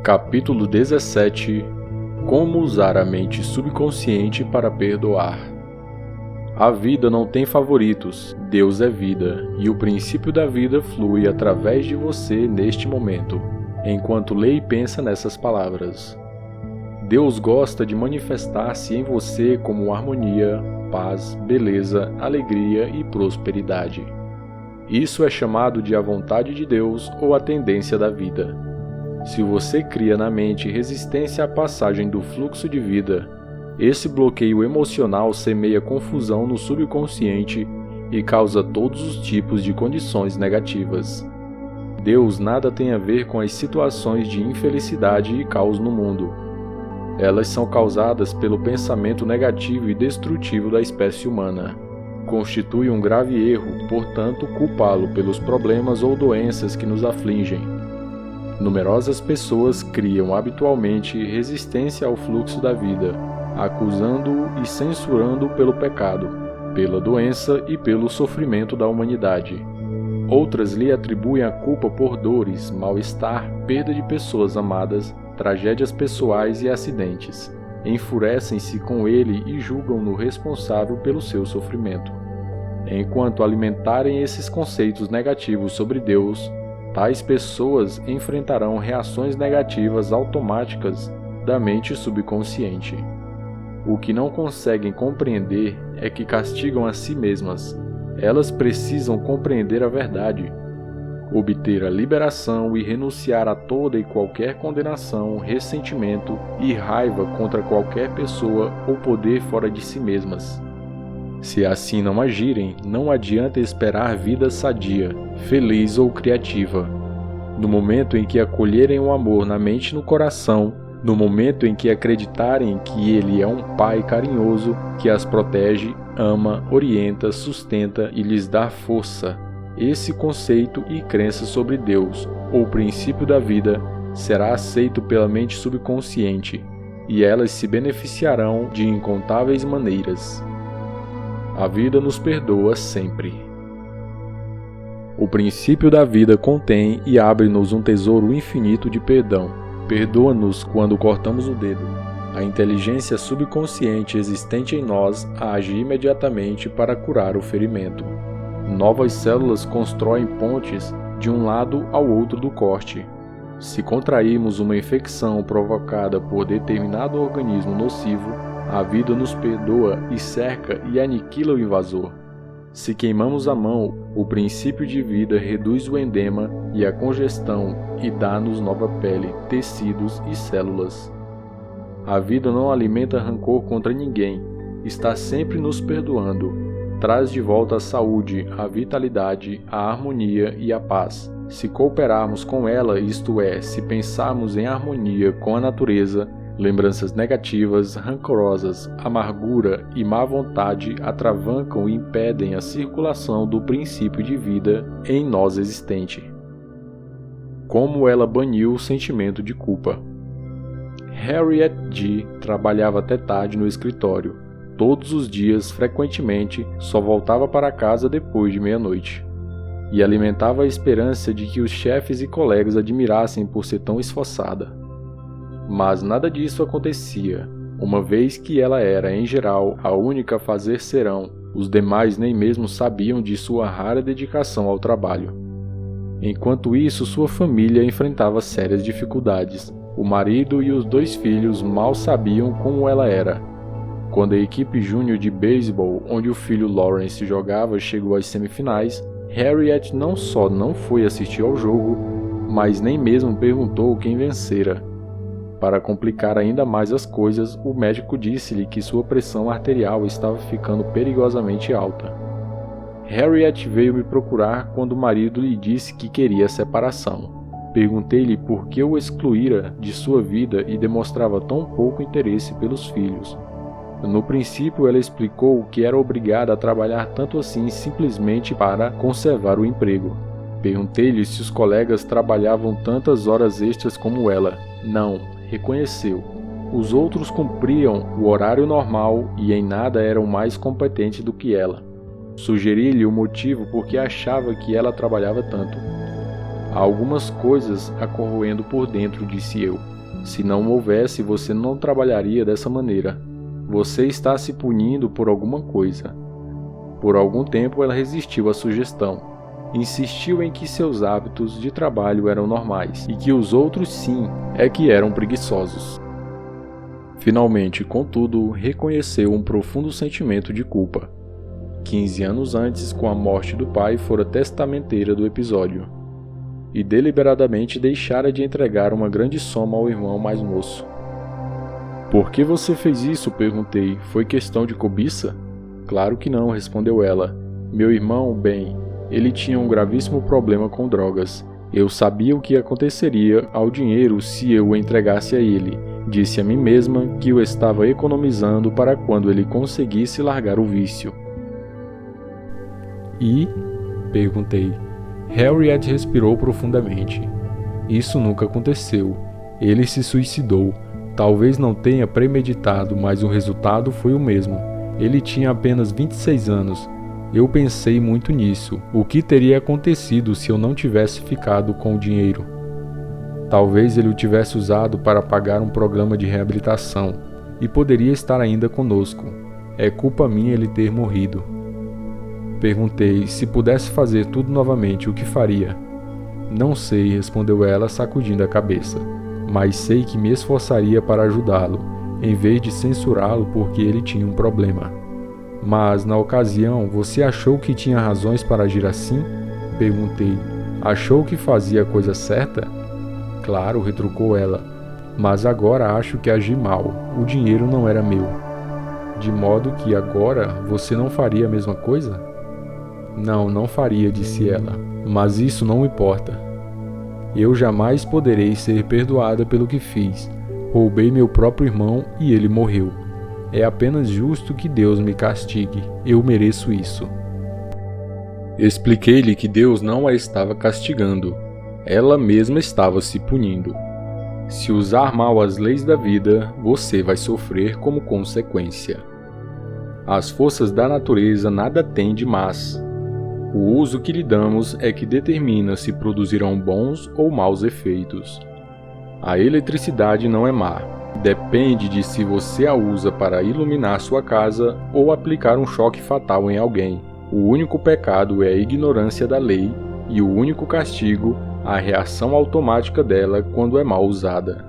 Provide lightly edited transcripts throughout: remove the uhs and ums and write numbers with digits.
Capítulo 17 Como usar a mente subconsciente para perdoar. A vida não tem favoritos, Deus é vida, e o princípio da vida flui através de você neste momento, enquanto lê e pensa nessas palavras. Deus gosta de manifestar-se em você como harmonia, paz, beleza, alegria e prosperidade. Isso é chamado de a vontade de Deus ou a tendência da vida. Se você cria na mente resistência à passagem do fluxo de vida, esse bloqueio emocional semeia confusão no subconsciente e causa todos os tipos de condições negativas. Deus nada tem a ver com as situações de infelicidade e caos no mundo. Elas são causadas pelo pensamento negativo e destrutivo da espécie humana. Constitui um grave erro, portanto, culpá-lo pelos problemas ou doenças que nos afligem. Numerosas pessoas criam habitualmente resistência ao fluxo da vida, acusando-o e censurando-o pelo pecado, pela doença e pelo sofrimento da humanidade. Outras lhe atribuem a culpa por dores, mal-estar, perda de pessoas amadas, tragédias pessoais e acidentes. Enfurecem-se com ele e julgam-no responsável pelo seu sofrimento. Enquanto alimentarem esses conceitos negativos sobre Deus, tais pessoas enfrentarão reações negativas automáticas da mente subconsciente. O que não conseguem compreender é que castigam a si mesmas. Elas precisam compreender a verdade, obter a liberação e renunciar a toda e qualquer condenação, ressentimento e raiva contra qualquer pessoa ou poder fora de si mesmas. Se assim não agirem, não adianta esperar vida sadia, feliz ou criativa. No momento em que acolherem o amor na mente e no coração, no momento em que acreditarem que Ele é um Pai carinhoso que as protege, ama, orienta, sustenta e lhes dá força, esse conceito e crença sobre Deus, ou princípio da vida, será aceito pela mente subconsciente, e elas se beneficiarão de incontáveis maneiras. A vida nos perdoa sempre. O princípio da vida contém e abre-nos um tesouro infinito de perdão. Perdoa-nos quando cortamos o dedo. A inteligência subconsciente existente em nós age imediatamente para curar o ferimento. Novas células constroem pontes de um lado ao outro do corte. Se contrairmos uma infecção provocada por determinado organismo nocivo, a vida nos perdoa e cerca e aniquila o invasor. Se queimamos a mão, o princípio de vida reduz o edema e a congestão e dá-nos nova pele, tecidos e células. A vida não alimenta rancor contra ninguém, está sempre nos perdoando. Traz de volta a saúde, a vitalidade, a harmonia e a paz. Se cooperarmos com ela, isto é, se pensarmos em harmonia com a natureza, lembranças negativas, rancorosas, amargura e má vontade atravancam e impedem a circulação do princípio de vida em nós existente. Como ela baniu o sentimento de culpa. Harriet G. trabalhava até tarde no escritório. Todos os dias, frequentemente, só voltava para casa depois de meia-noite. E alimentava a esperança de que os chefes e colegas admirassem por ser tão esforçada. Mas nada disso acontecia, uma vez que ela era, em geral, a única a fazer serão. Os demais nem mesmo sabiam de sua rara dedicação ao trabalho. Enquanto isso, sua família enfrentava sérias dificuldades. O marido e os 2 filhos mal sabiam como ela era. Quando a equipe júnior de beisebol, onde o filho Lawrence jogava, chegou às semifinais, Harriet não só não foi assistir ao jogo, mas nem mesmo perguntou quem vencera. Para complicar ainda mais as coisas, o médico disse-lhe que sua pressão arterial estava ficando perigosamente alta. Harriet veio me procurar quando o marido lhe disse que queria a separação. Perguntei-lhe por que o excluíra de sua vida e demonstrava tão pouco interesse pelos filhos. No princípio, ela explicou que era obrigada a trabalhar tanto assim simplesmente para conservar o emprego. Perguntei-lhe se os colegas trabalhavam tantas horas extras como ela. Não, reconheceu. Os outros cumpriam o horário normal e em nada eram mais competentes do que ela. Sugeri-lhe o motivo por que achava que ela trabalhava tanto. Há algumas coisas a corroendo por dentro, disse eu. Se não houvesse, você não trabalharia dessa maneira. Você está se punindo por alguma coisa. Por algum tempo ela resistiu à sugestão. Insistiu em que seus hábitos de trabalho eram normais e que os outros sim é que eram preguiçosos. Finalmente, contudo, reconheceu um profundo sentimento de culpa. 15 anos antes, com a morte do pai, fora testamenteira do episódio. E deliberadamente deixara de entregar uma grande soma ao irmão mais moço. Por que você fez isso? Perguntei. Foi questão de cobiça? Claro que não, respondeu ela. Meu irmão, bem, ele tinha um gravíssimo problema com drogas. Eu sabia o que aconteceria ao dinheiro se eu o entregasse a ele. Disse a mim mesma que o estava economizando para quando ele conseguisse largar o vício. E? Perguntei. Harriet respirou profundamente. Isso nunca aconteceu. Ele se suicidou. Talvez não tenha premeditado, mas o resultado foi o mesmo. Ele tinha apenas 26 anos. Eu pensei muito nisso. O que teria acontecido se eu não tivesse ficado com o dinheiro? Talvez ele o tivesse usado para pagar um programa de reabilitação e poderia estar ainda conosco. É culpa minha ele ter morrido. Perguntei se pudesse fazer tudo novamente, o que faria? Não sei, respondeu ela, sacudindo a cabeça. Mas sei que me esforçaria para ajudá-lo, em vez de censurá-lo porque ele tinha um problema. Mas, na ocasião, você achou que tinha razões para agir assim? Perguntei. Achou que fazia a coisa certa? Claro, retrucou ela. Mas agora acho que agi mal. O dinheiro não era meu. De modo que agora você não faria a mesma coisa? Não, não faria, disse ela. Mas isso não importa. Eu jamais poderei ser perdoada pelo que fiz. Roubei meu próprio irmão e ele morreu. É apenas justo que Deus me castigue. Eu mereço isso. Expliquei-lhe que Deus não a estava castigando. Ela mesma estava se punindo. Se usar mal as leis da vida, você vai sofrer como consequência. As forças da natureza nada têm de más. O uso que lhe damos é que determina se produzirão bons ou maus efeitos. A eletricidade não é má. Depende de se você a usa para iluminar sua casa ou aplicar um choque fatal em alguém. O único pecado é a ignorância da lei e o único castigo, a reação automática dela quando é mal usada.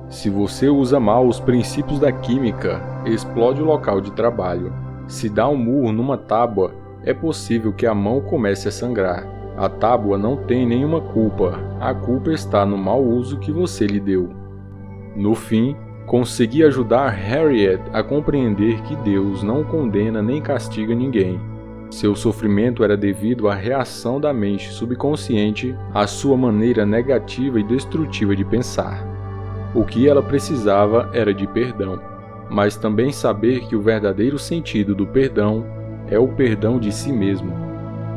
Se você usa mal os princípios da química, explode o local de trabalho. Se dá um murro numa tábua, é possível que a mão comece a sangrar. A tábua não tem nenhuma culpa. A culpa está no mau uso que você lhe deu. No fim, consegui ajudar Harriet a compreender que Deus não condena nem castiga ninguém. Seu sofrimento era devido à reação da mente subconsciente à sua maneira negativa e destrutiva de pensar. O que ela precisava era de perdão, mas também saber que o verdadeiro sentido do perdão é o perdão de si mesmo.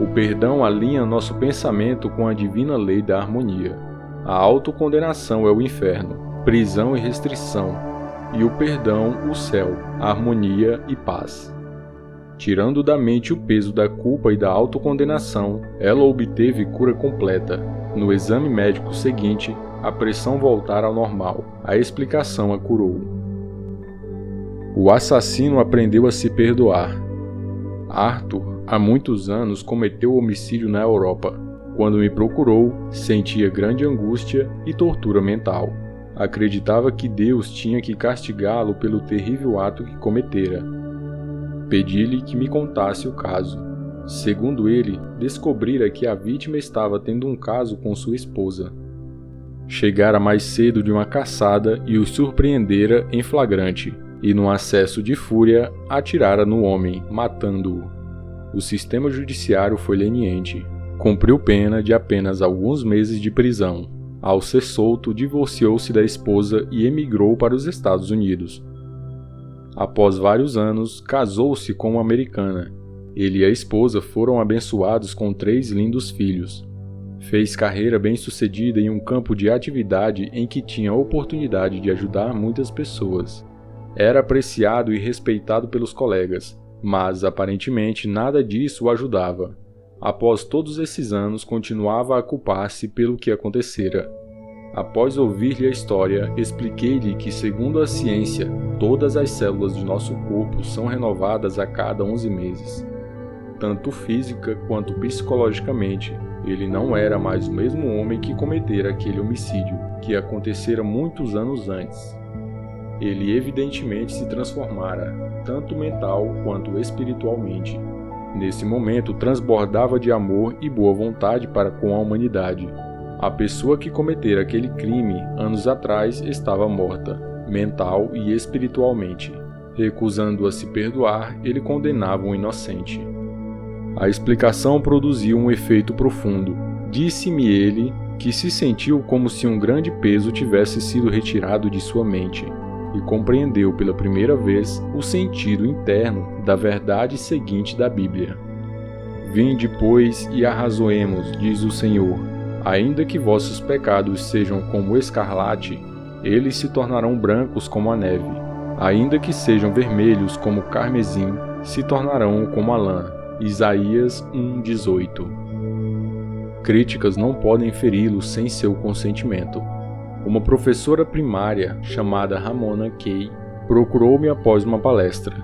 O perdão alinha nosso pensamento com a divina lei da harmonia. A autocondenação é o inferno, prisão e restrição, e o perdão, o céu, harmonia e paz. Tirando da mente o peso da culpa e da autocondenação, ela obteve cura completa. No exame médico seguinte, a pressão voltara ao normal. A explicação a curou. O assassino aprendeu a se perdoar. Arthur, há muitos anos, cometeu homicídio na Europa. Quando me procurou, sentia grande angústia e tortura mental. Acreditava que Deus tinha que castigá-lo pelo terrível ato que cometera. Pedi-lhe que me contasse o caso. Segundo ele, descobrira que a vítima estava tendo um caso com sua esposa. Chegara mais cedo de uma caçada e o surpreendera em flagrante, e num acesso de fúria, atirara no homem, matando-o. O sistema judiciário foi leniente. Cumpriu pena de apenas alguns meses de prisão. Ao ser solto, divorciou-se da esposa e emigrou para os Estados Unidos. Após vários anos, casou-se com uma americana. Ele e a esposa foram abençoados com 3 lindos filhos. Fez carreira bem-sucedida em um campo de atividade em que tinha a oportunidade de ajudar muitas pessoas. Era apreciado e respeitado pelos colegas, mas aparentemente nada disso o ajudava. Após todos esses anos, continuava a culpar-se pelo que acontecera. Após ouvir-lhe a história, expliquei-lhe que, segundo a ciência, todas as células de nosso corpo são renovadas a cada 11 meses. Tanto física quanto psicologicamente, ele não era mais o mesmo homem que cometera aquele homicídio, que acontecera muitos anos antes. Ele evidentemente se transformara, tanto mental quanto espiritualmente. Nesse momento, transbordava de amor e boa vontade para com a humanidade. A pessoa que cometera aquele crime anos atrás estava morta, mental e espiritualmente. Recusando a se perdoar, ele condenava um inocente. A explicação produziu um efeito profundo. Disse-me ele que se sentiu como se um grande peso tivesse sido retirado de sua mente e compreendeu pela primeira vez o sentido interno da verdade seguinte da Bíblia. Vinde, pois, e arrazoemos, diz o Senhor. Ainda que vossos pecados sejam como o escarlate, eles se tornarão brancos como a neve. Ainda que sejam vermelhos como o carmesim, se tornarão como a lã. Isaías 1:18. Críticas não podem feri-lo sem seu consentimento. Uma professora primária, chamada Ramona Kay, procurou-me após uma palestra.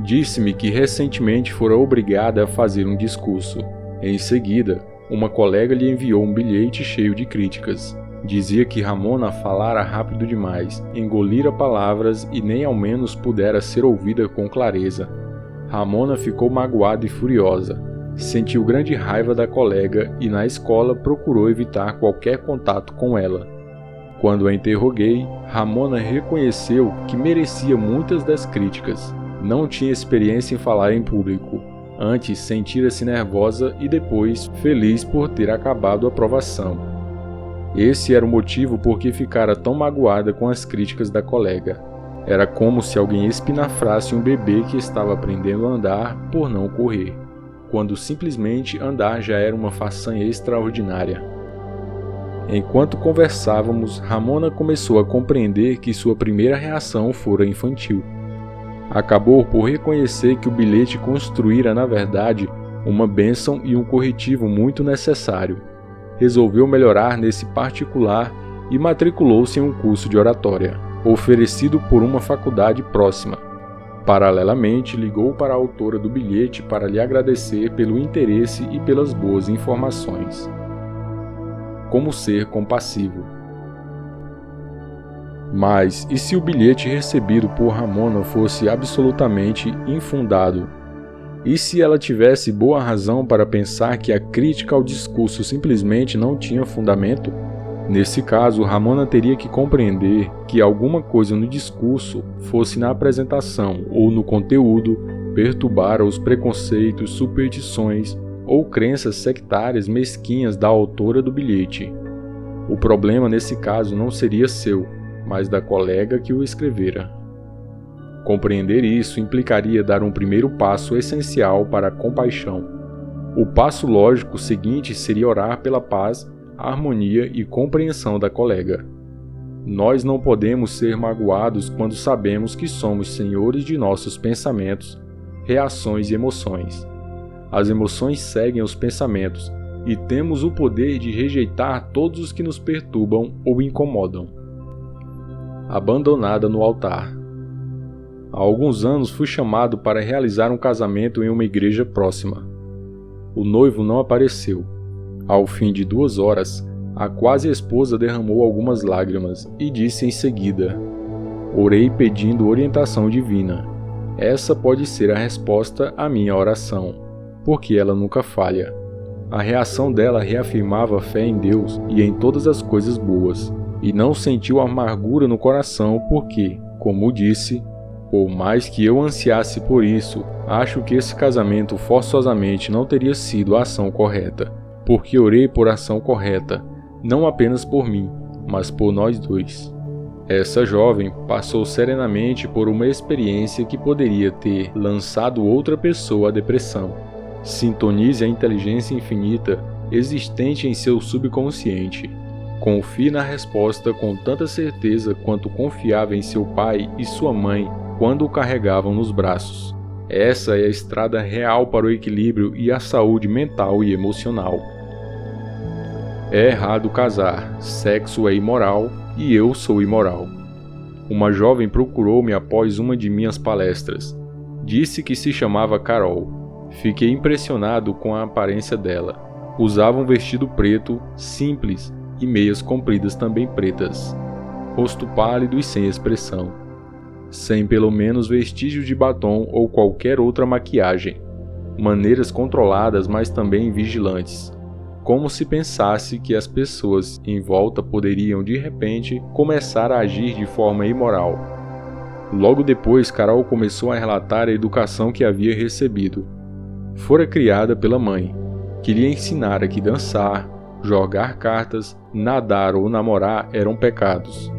Disse-me que recentemente fora obrigada a fazer um discurso. Em seguida, uma colega lhe enviou um bilhete cheio de críticas. Dizia que Ramona falara rápido demais, engolira palavras e nem ao menos pudera ser ouvida com clareza. Ramona ficou magoada e furiosa. Sentiu grande raiva da colega e na escola procurou evitar qualquer contato com ela. Quando a interroguei, Ramona reconheceu que merecia muitas das críticas. Não tinha experiência em falar em público. Antes sentira-se nervosa e depois feliz por ter acabado a provação. Esse era o motivo por que ficara tão magoada com as críticas da colega. Era como se alguém espinafrasse um bebê que estava aprendendo a andar por não correr, quando simplesmente andar já era uma façanha extraordinária. Enquanto conversávamos, Ramona começou a compreender que sua primeira reação fora infantil. Acabou por reconhecer que o bilhete construíra, na verdade, uma bênção e um corretivo muito necessário. Resolveu melhorar nesse particular e matriculou-se em um curso de oratória, oferecido por uma faculdade próxima. Paralelamente, ligou para a autora do bilhete para lhe agradecer pelo interesse e pelas boas informações. Como ser compassivo. Mas, e se o bilhete recebido por Ramona fosse absolutamente infundado? E se ela tivesse boa razão para pensar que a crítica ao discurso simplesmente não tinha fundamento? Nesse caso, Ramona teria que compreender que alguma coisa no discurso, fosse na apresentação ou no conteúdo, perturbara os preconceitos, superstições ou crenças sectárias mesquinhas da autora do bilhete. O problema nesse caso não seria seu, mas da colega que o escrevera. Compreender isso implicaria dar um primeiro passo essencial para a compaixão. O passo lógico seguinte seria orar pela paz, harmonia e compreensão da colega. Nós não podemos ser magoados quando sabemos que somos senhores de nossos pensamentos, reações e emoções. As emoções seguem os pensamentos e temos o poder de rejeitar todos os que nos perturbam ou incomodam. Abandonada no altar. Há alguns anos fui chamado para realizar um casamento em uma igreja próxima. O noivo não apareceu. Ao fim de 2 horas, a quase esposa derramou algumas lágrimas e disse em seguida: orei pedindo orientação divina. Essa pode ser a resposta à minha oração, porque ela nunca falha. A reação dela reafirmava a fé em Deus e em todas as coisas boas, e não sentiu amargura no coração porque, como disse, por mais que eu ansiasse por isso, acho que esse casamento forçosamente não teria sido a ação correta, porque orei por ação correta, não apenas por mim, mas por nós dois. Essa jovem passou serenamente por uma experiência que poderia ter lançado outra pessoa à depressão. Sintonize a inteligência infinita existente em seu subconsciente. Confie na resposta com tanta certeza quanto confiava em seu pai e sua mãe quando o carregavam nos braços. Essa é a estrada real para o equilíbrio e a saúde mental e emocional. É errado casar, sexo é imoral e eu sou imoral. Uma jovem procurou-me após uma de minhas palestras. Disse que se chamava Carol. Fiquei impressionado com a aparência dela. Usava um vestido preto, simples, e meias compridas também pretas. Rosto pálido e sem expressão. Sem pelo menos vestígios de batom ou qualquer outra maquiagem. Maneiras controladas, mas também vigilantes. Como se pensasse que as pessoas em volta poderiam de repente começar a agir de forma imoral. Logo depois, Carol começou a relatar a educação que havia recebido. Fora criada pela mãe, que lhe ensinara que dançar, jogar cartas, nadar ou namorar eram pecados.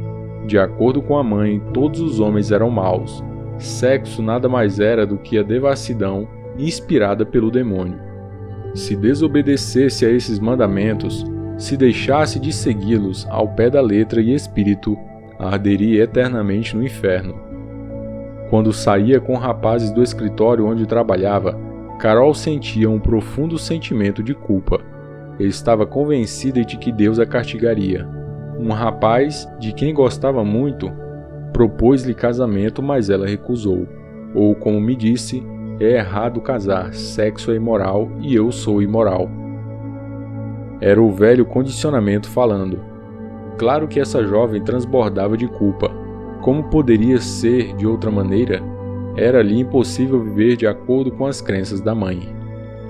De acordo com a mãe, todos os homens eram maus. Sexo nada mais era do que a devassidão inspirada pelo demônio. Se desobedecesse a esses mandamentos, se deixasse de segui-los ao pé da letra e espírito, arderia eternamente no inferno. Quando saía com rapazes do escritório onde trabalhava, Carol sentia um profundo sentimento de culpa. Estava convencida de que Deus a castigaria. Um rapaz, de quem gostava muito, propôs-lhe casamento, mas ela recusou. Ou, como me disse, é errado casar, sexo é imoral e eu sou imoral. Era o velho condicionamento falando. Claro que essa jovem transbordava de culpa. Como poderia ser de outra maneira? Era-lhe impossível viver de acordo com as crenças da mãe.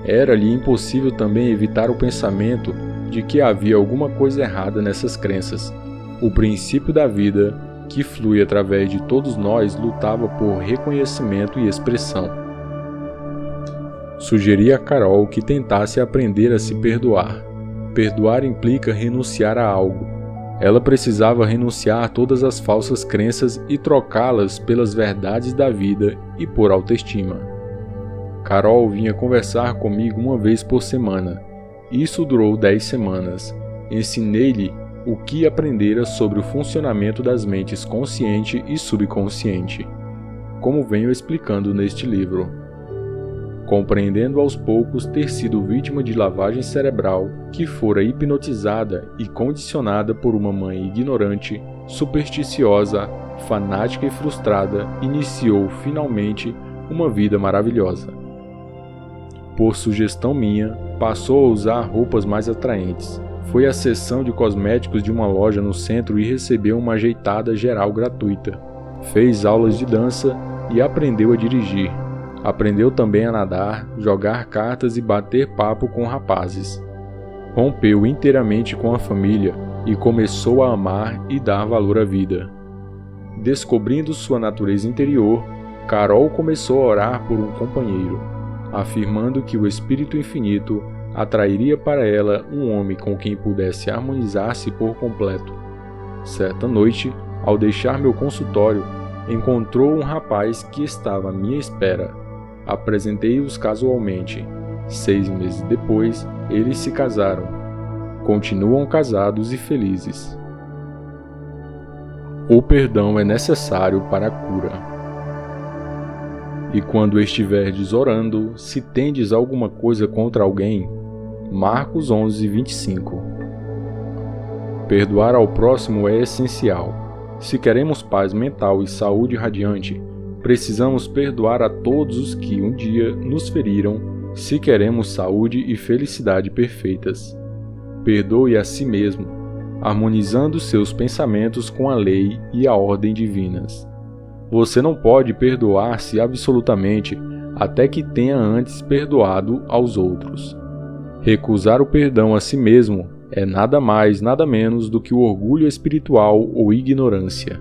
Era-lhe impossível também evitar o pensamento de que havia alguma coisa errada nessas crenças. O princípio da vida, que flui através de todos nós, lutava por reconhecimento e expressão. Sugeri a Carol que tentasse aprender a se perdoar. Perdoar implica renunciar a algo. Ela precisava renunciar a todas as falsas crenças e trocá-las pelas verdades da vida e por autoestima. Carol vinha conversar comigo uma vez por semana. Isso durou 10 semanas. Ensinei-lhe o que aprendera sobre o funcionamento das mentes consciente e subconsciente, como venho explicando neste livro. Compreendendo aos poucos ter sido vítima de lavagem cerebral, que fora hipnotizada e condicionada por uma mãe ignorante, supersticiosa, fanática e frustrada, iniciou finalmente uma vida maravilhosa. Por sugestão minha, passou a usar roupas mais atraentes. Foi à seção de cosméticos de uma loja no centro e recebeu uma ajeitada geral gratuita. Fez aulas de dança e aprendeu a dirigir. Aprendeu também a nadar, jogar cartas e bater papo com rapazes. Rompeu inteiramente com a família e começou a amar e dar valor à vida. Descobrindo sua natureza interior, Carol começou a orar por um companheiro, afirmando que o Espírito Infinito atrairia para ela um homem com quem pudesse harmonizar-se por completo. Certa noite, ao deixar meu consultório, encontrou um rapaz que estava à minha espera. Apresentei-os casualmente. 6 meses depois, eles se casaram. Continuam casados e felizes. O perdão é necessário para a cura. E quando estiverdes orando, se tendes alguma coisa contra alguém, Marcos 11:25. Perdoar ao próximo é essencial. Se queremos paz mental e saúde radiante, precisamos perdoar a todos os que um dia nos feriram, se queremos saúde e felicidade perfeitas. Perdoe a si mesmo, harmonizando seus pensamentos com a lei e a ordem divinas. Você não pode perdoar-se absolutamente até que tenha antes perdoado aos outros. Recusar o perdão a si mesmo é nada mais, nada menos do que o orgulho espiritual ou ignorância.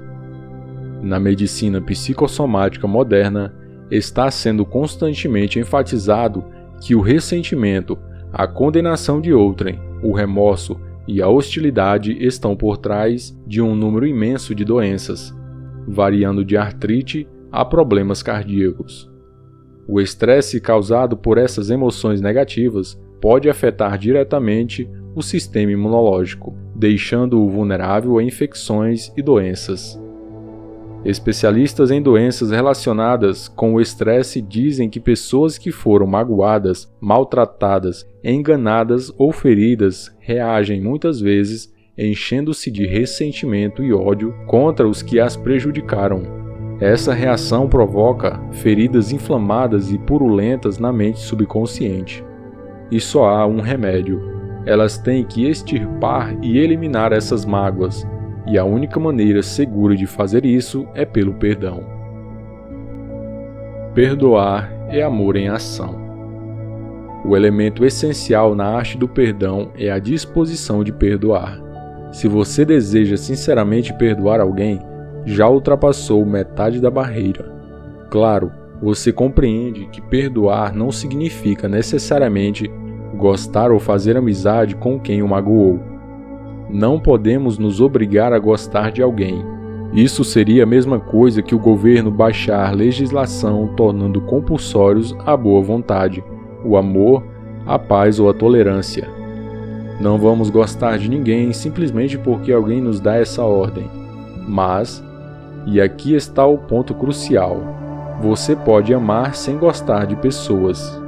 Na medicina psicossomática moderna, está sendo constantemente enfatizado que o ressentimento, a condenação de outrem, o remorso e a hostilidade estão por trás de um número imenso de doenças, variando de artrite a problemas cardíacos. O estresse causado por essas emoções negativas pode afetar diretamente o sistema imunológico, deixando-o vulnerável a infecções e doenças. Especialistas em doenças relacionadas com o estresse dizem que pessoas que foram magoadas, maltratadas, enganadas ou feridas reagem muitas vezes enchendo-se de ressentimento e ódio contra os que as prejudicaram. Essa reação provoca feridas inflamadas e purulentas na mente subconsciente. E só há um remédio. Elas têm que extirpar e eliminar essas mágoas, e a única maneira segura de fazer isso é pelo perdão. Perdoar é amor em ação. O elemento essencial na arte do perdão é a disposição de perdoar. Se você deseja sinceramente perdoar alguém, já ultrapassou metade da barreira. Claro, você compreende que perdoar não significa necessariamente gostar ou fazer amizade com quem o magoou. Não podemos nos obrigar a gostar de alguém. Isso seria a mesma coisa que o governo baixar legislação tornando compulsórios a boa vontade, o amor, a paz ou a tolerância. Não vamos gostar de ninguém simplesmente porque alguém nos dá essa ordem. Mas, e aqui está o ponto crucial, você pode amar sem gostar de pessoas.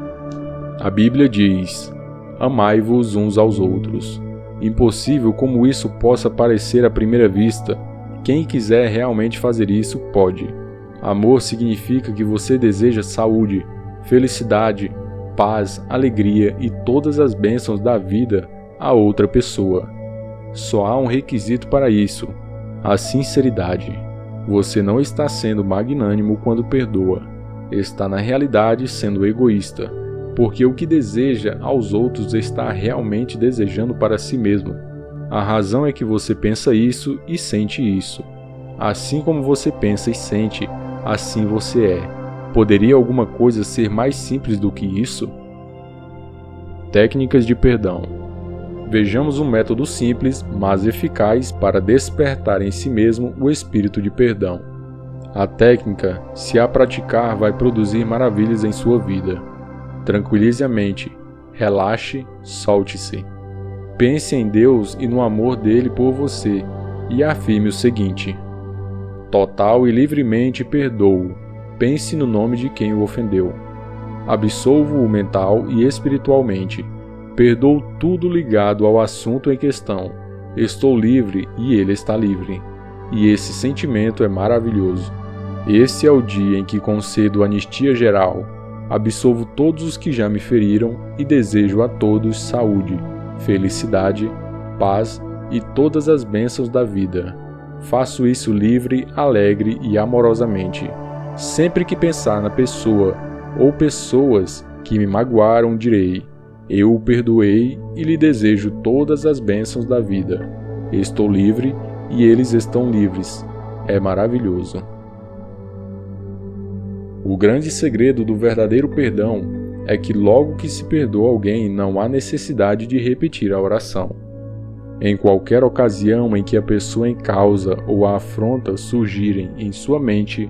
A Bíblia diz: amai-vos uns aos outros. Impossível como isso possa parecer à primeira vista, quem quiser realmente fazer isso pode. Amor significa que você deseja saúde, felicidade, paz, alegria e todas as bênçãos da vida a outra pessoa. Só há um requisito para isso: a sinceridade. Você não está sendo magnânimo quando perdoa. Está na realidade sendo egoísta, porque o que deseja aos outros está realmente desejando para si mesmo. A razão é que você pensa isso e sente isso. Assim como você pensa e sente, assim você é. Poderia alguma coisa ser mais simples do que isso? Técnicas de perdão. Vejamos um método simples, mas eficaz para despertar em si mesmo o espírito de perdão. A técnica, se a praticar, vai produzir maravilhas em sua vida. Tranquilize a mente, relaxe, solte-se. Pense em Deus e no amor dele por você e afirme o seguinte: total e livremente perdoo. Pense no nome de quem o ofendeu. Absolvo-o mental e espiritualmente. Perdoo tudo ligado ao assunto em questão. Estou livre e ele está livre. E esse sentimento é maravilhoso. Esse é o dia em que concedo anistia geral. Absolvo todos os que já me feriram e desejo a todos saúde, felicidade, paz e todas as bênçãos da vida. Faço isso livre, alegre e amorosamente. Sempre que pensar na pessoa ou pessoas que me magoaram, direi: eu o perdoei e lhe desejo todas as bênçãos da vida. Estou livre e eles estão livres. É maravilhoso. O grande segredo do verdadeiro perdão é que logo que se perdoa alguém, não há necessidade de repetir a oração. Em qualquer ocasião em que a pessoa em causa ou a afronta surgirem em sua mente,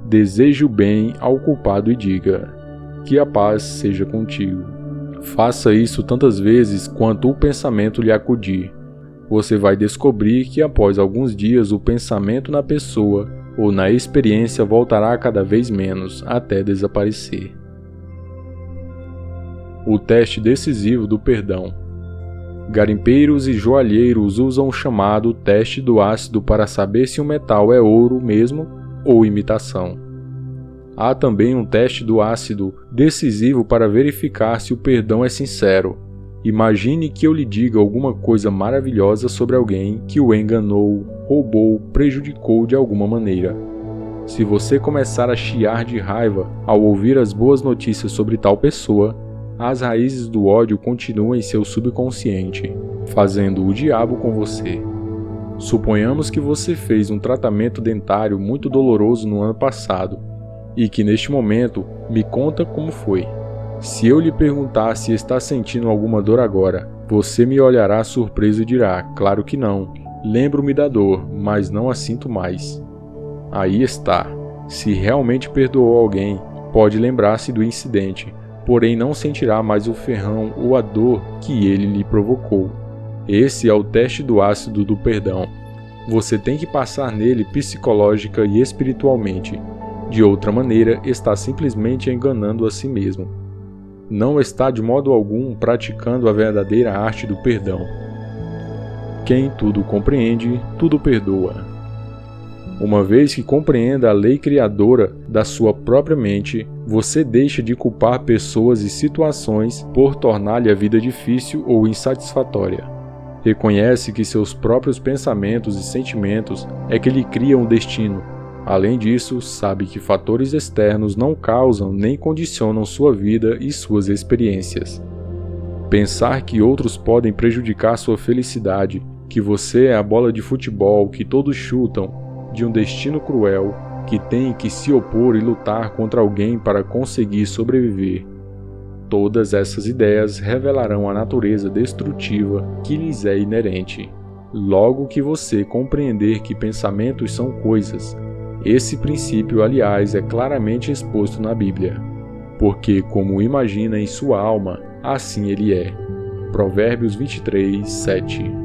deseje o bem ao culpado e diga: que a paz seja contigo. Faça isso tantas vezes quanto o pensamento lhe acudir. Você vai descobrir que após alguns dias o pensamento na pessoa ou na experiência voltará cada vez menos até desaparecer. O teste decisivo do perdão. Garimpeiros e joalheiros usam o chamado teste do ácido para saber se o metal é ouro mesmo ou imitação. Há também um teste do ácido decisivo para verificar se o perdão é sincero. Imagine que eu lhe diga alguma coisa maravilhosa sobre alguém que o enganou, roubou, prejudicou de alguma maneira. Se você começar a chiar de raiva ao ouvir as boas notícias sobre tal pessoa, as raízes do ódio continuam em seu subconsciente, fazendo o diabo com você. Suponhamos que você fez um tratamento dentário muito doloroso no ano passado e que neste momento me conta como foi. Se eu lhe perguntar se está sentindo alguma dor agora, você me olhará surpreso e dirá: claro que não, lembro-me da dor, mas não a sinto mais. Aí está. Se realmente perdoou alguém, pode lembrar-se do incidente, porém não sentirá mais o ferrão ou a dor que ele lhe provocou. Esse é o teste do ácido do perdão. Você tem que passar nele psicológica e espiritualmente. De outra maneira, está simplesmente enganando a si mesmo. Não está de modo algum praticando a verdadeira arte do perdão. Quem tudo compreende, tudo perdoa. Uma vez que compreenda a lei criadora da sua própria mente, você deixa de culpar pessoas e situações por tornar-lhe a vida difícil ou insatisfatória. Reconhece que seus próprios pensamentos e sentimentos é que lhe criam o destino. Além disso, sabe que fatores externos não causam nem condicionam sua vida e suas experiências. Pensar que outros podem prejudicar sua felicidade, que você é a bola de futebol que todos chutam, de um destino cruel, que tem que se opor e lutar contra alguém para conseguir sobreviver. Todas essas ideias revelarão a natureza destrutiva que lhes é inerente. Logo que você compreender que pensamentos são coisas, esse princípio, aliás, é claramente exposto na Bíblia. Porque, como imagina em sua alma, assim ele é. Provérbios 23, 7.